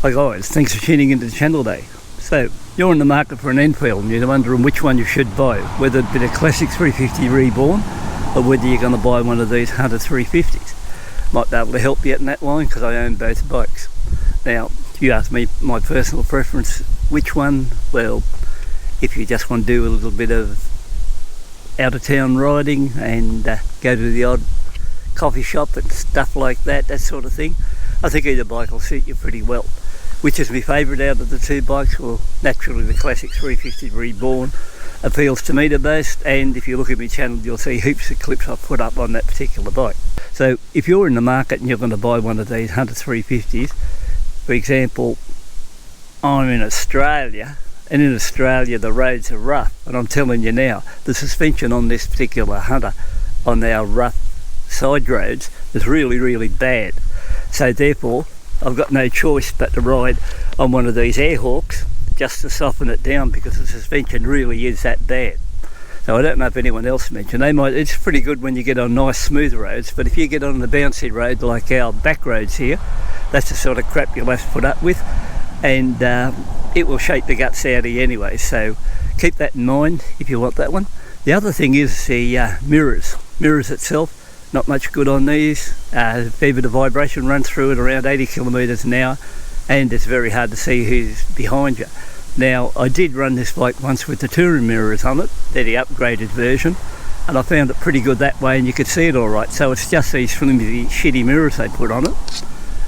Hi guys, thanks for tuning into the channel today. So, you're in the market for an Enfield and you're wondering which one you should buy, whether it be the classic 350 Reborn or whether you're going to buy one of these Hunter 350s. Might be able to help you out in that line because I own both bikes. Now, if you ask me my personal preference, which one? Well, if you just want to do a little bit of out of town riding and go to the odd coffee shop and stuff like that, that sort of thing, I think either bike will suit you pretty well. Which is my favourite out of the two bikes? Well, naturally the classic 350 Reborn appeals to me the most, and if you look at my channel you'll see heaps of clips I've put up on that particular bike. So if you're in the market and you're going to buy one of these Hunter 350s, for example, I'm in Australia, and in Australia the roads are rough, and I'm telling you now, the suspension on this particular Hunter on our rough side roads is really bad. So therefore I've got no choice but to ride on one of these Airhawks just to soften it down, because the suspension really is that bad. So I don't know if anyone else mentioned, it's pretty good when you get on nice smooth roads, but if you get on the bouncy road like our back roads here, that's the sort of crap you'll have to put up with, and it will shake the guts out of you anyway, so keep that in mind if you want that one. The other thing is the mirrors itself. Not much good on these. A fair bit of vibration runs through it, around 80 kilometres an hour, and it's very hard to see who's behind you. Now, I did run this bike once with the touring mirrors on it. They're the upgraded version, and I found it pretty good that way, and you could see it all right. So it's just these flimsy, shitty mirrors they put on it,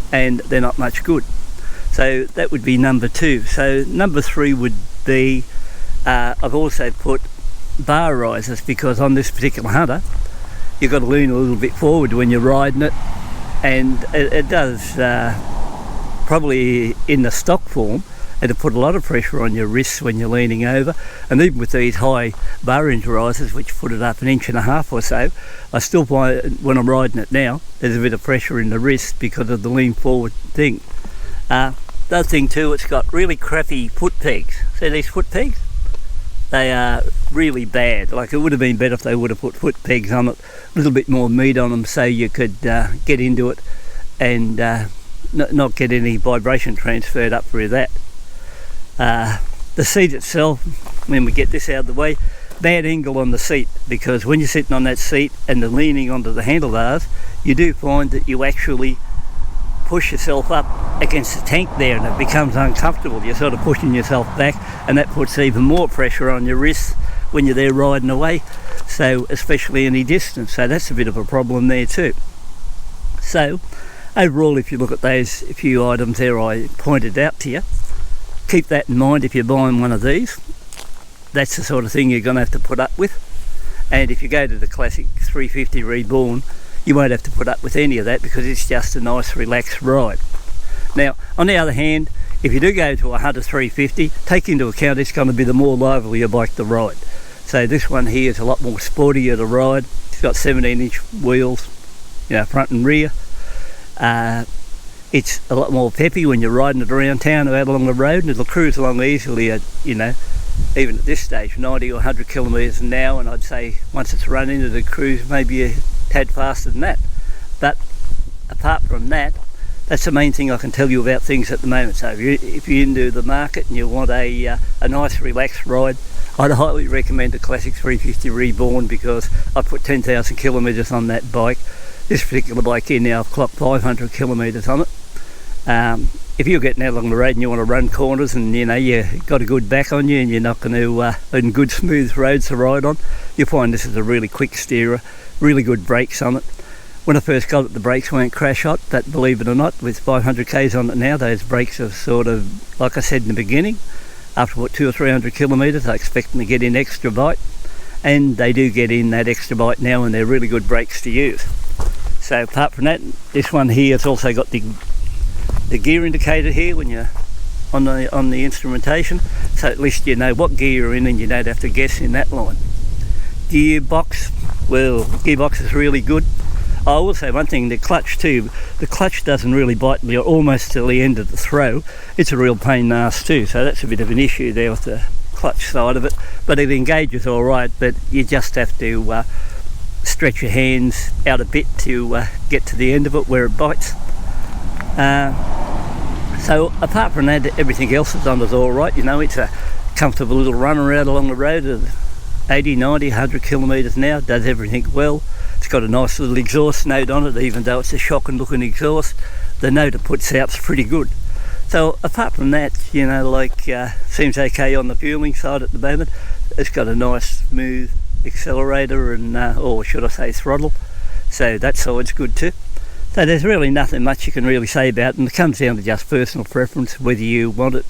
and they're not much good. So that would be number 2. So number 3 would be, I've also put bar risers, because on this particular Hunter, you've got to lean a little bit forward when you're riding it, and it does, probably in the stock form, it'll put a lot of pressure on your wrists when you're leaning over. And even with these high bar hinge risers, which put it up 1.5 inches or so, I still find when I'm riding it now, there's a bit of pressure in the wrist because of the lean forward thing. The other thing too, it's got really crappy foot pegs. See these foot pegs? They are really bad. Like, it would have been better if they would have put foot pegs on it, a little bit more meat on them, so you could get into it and not get any vibration transferred up through that. The seat itself, when we get this out of the way, bad angle on the seat, because when you're sitting on that seat and the leaning onto the handlebars, you do find that you actually push yourself up against the tank there, and it becomes uncomfortable. You're sort of pushing yourself back, and that puts even more pressure on your wrists when you're there riding away, so especially any distance. So that's a bit of a problem there too. So overall, if you look at those few items there I pointed out to you, keep that in mind if you're buying one of these. That's the sort of thing you're going to have to put up with. And if you go to the classic 350 Reborn, you won't have to put up with any of that, because it's just a nice relaxed ride. Now, on the other hand, if you do go to a Hunter 350, take into account it's going to be the more livelier bike to ride. So this one here is a lot more sportier to ride. It's got 17-inch wheels, front and rear. It's a lot more peppy when you're riding it around town or out along the road, and it'll cruise along easily at, even at this stage, 90 or 100 kilometres an hour, and I'd say once it's running it'll cruise maybe a tad faster than that. But apart from that, that's the main thing I can tell you about things at the moment. So if you're into the market and you want a nice relaxed ride, I'd highly recommend the classic 350 Reborn, because I put 10,000 kilometres on that bike. This particular bike here now, I've clocked 500 kilometres on it. If you're getting out along the road and you want to run corners and you've got a good back on you and you're not going to in good smooth roads to ride on, you'll find this is a really quick steerer, really good brakes on it. When I first got it, the brakes weren't crash hot, but believe it or not, with 500 k's on it now, those brakes are sort of, like I said in the beginning, after what, 200 or 300 kilometres I expect them to get in extra bite, and they do get in that extra bite now, and they're really good brakes to use. So apart from that, this one here has also got the gear indicator here when you're on the instrumentation, so at least you know what gear you're in and you don't have to guess in that line. Gearbox, well, gearbox is really good. I will say one thing, the clutch too. The clutch doesn't really bite me almost till the end of the throw. It's a real pain in the ass too, so that's a bit of an issue there with the clutch side of it. But it engages all right, but you just have to stretch your hands out a bit to get to the end of it where it bites. So apart from that, everything else is on is all right. You know, it's a comfortable little run around along the road of 80, 90, 100 kilometres an hour, does everything well. It's got a nice little exhaust note on it, even though it's a shocking looking exhaust. The note it puts out's pretty good. So apart from that, you know, like seems okay on the fueling side at the moment. It's got a nice smooth accelerator and, or should I say throttle. So that side's good too. So there's really nothing much you can really say about it, and it comes down to just personal preference, whether you want it,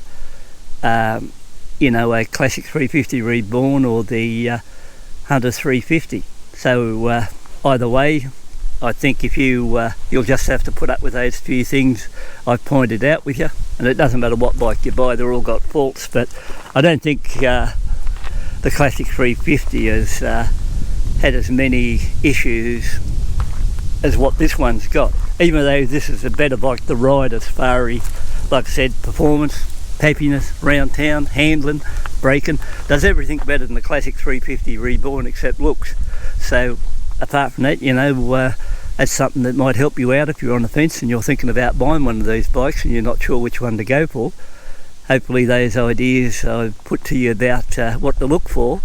you know, a classic 350 Reborn or the Hunter 350. So either way, I think if you'll just have to put up with those few things I've pointed out with you, and it doesn't matter what bike you buy, they're all got faults, but I don't think the classic 350 has had as many issues as what this one's got, even though this is a better bike to ride as far as, like I said, performance, peppiness, round town, handling, braking, does everything better than the classic 350 Reborn except looks. So apart from that, you know, that's something that might help you out if you're on the fence and you're thinking about buying one of these bikes and you're not sure which one to go for. Hopefully those ideas I've put to you about what to look for,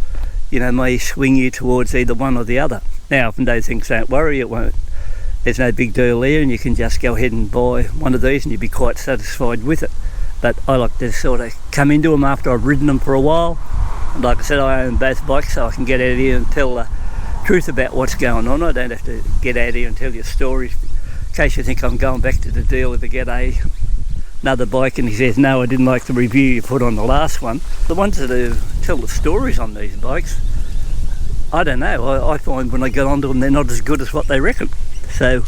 you know, may swing you towards either one or the other. Now, from those things, don't worry, it won't. There's no big deal there, and you can just go ahead and buy one of these and you'll be quite satisfied with it. But I like to sort of come into them after I've ridden them for a while. And like I said, I own both bikes, so I can get out here and tell the truth about what's going on. I don't have to get out here and tell you stories. In case you think I'm going back to the dealer to get another bike and he says, no, I didn't like the review you put on the last one. The ones that tell the stories on these bikes, I don't know. I find when I get onto them, they're not as good as what they reckon. So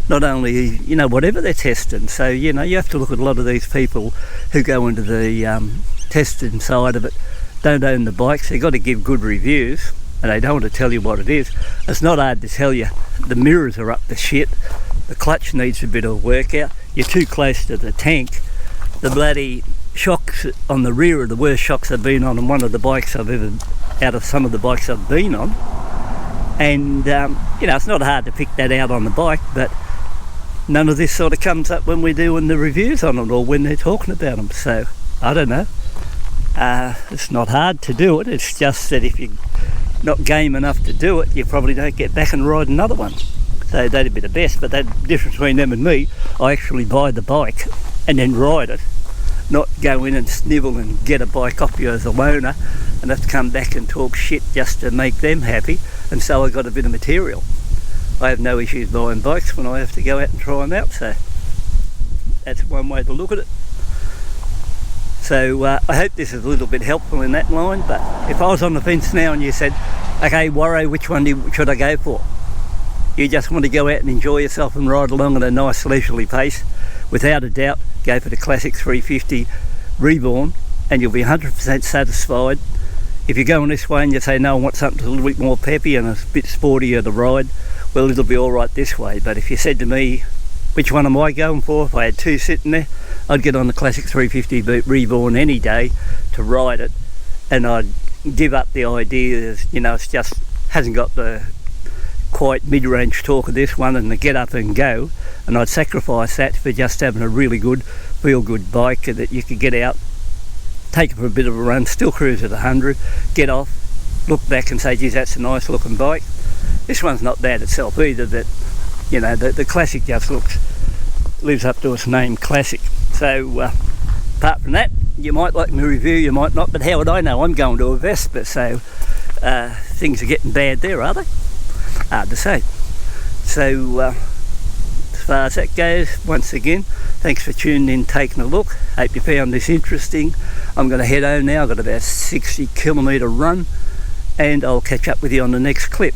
not only, you know, whatever they're testing. So, you know, you have to look at a lot of these people who go into the testing side of it, don't own the bikes. They've got to give good reviews and they don't want to tell you what it is. It's not hard to tell you. The mirrors are up to shit. The clutch needs a bit of workout. You're too close to the tank. The bloody shocks on the rear are the worst shocks I've been on one of the bikes I've ever, out of some of the bikes I've been on. And, you know, it's not hard to pick that out on the bike, but none of this sort of comes up when we're doing the reviews on it or when they're talking about them. So, I don't know. It's not hard to do it. It's just that if you're not game enough to do it, you probably don't get back and ride another one. So that'd be the best. But the difference between them and me, I actually buy the bike and then ride it, not go in and snivel and get a bike off you as a loaner and have to come back and talk shit just to make them happy. And so I got a bit of material. I have no issues buying bikes when I have to go out and try them out, so that's one way to look at it. So I hope this is a little bit helpful in that line, but if I was on the fence now and you said, okay, Warro, which one should I go for? You just want to go out and enjoy yourself and ride along at a nice leisurely pace, without a doubt, go for the classic 350 Reborn and you'll be 100% satisfied. If you're going this way and you say, no, I want something a little bit more peppy and a bit sportier to ride, well, it'll be all right this way. But if you said to me, which one am I going for? If I had two sitting there, I'd get on the classic 350 Reborn any day to ride it, and I'd give up the idea that, you know, it's just hasn't got the quite mid-range torque of this one and the get up and go, and I'd sacrifice that for just having a really good, feel-good bike that you could get out, take it for a bit of a run, still cruise at 100, get off, look back and say, geez, that's a nice looking bike. This one's not bad itself either, but you know, the classic just lives up to its name, classic. So apart from that, you might like my review, you might not, but how would I know? I'm going to a Vespa, so things are getting bad there, are they? Hard to say. So as far as that goes, once again, thanks for tuning in, taking a look. Hope you found this interesting. I'm going to head home now. I've got about a 60 kilometre run, and I'll catch up with you on the next clip.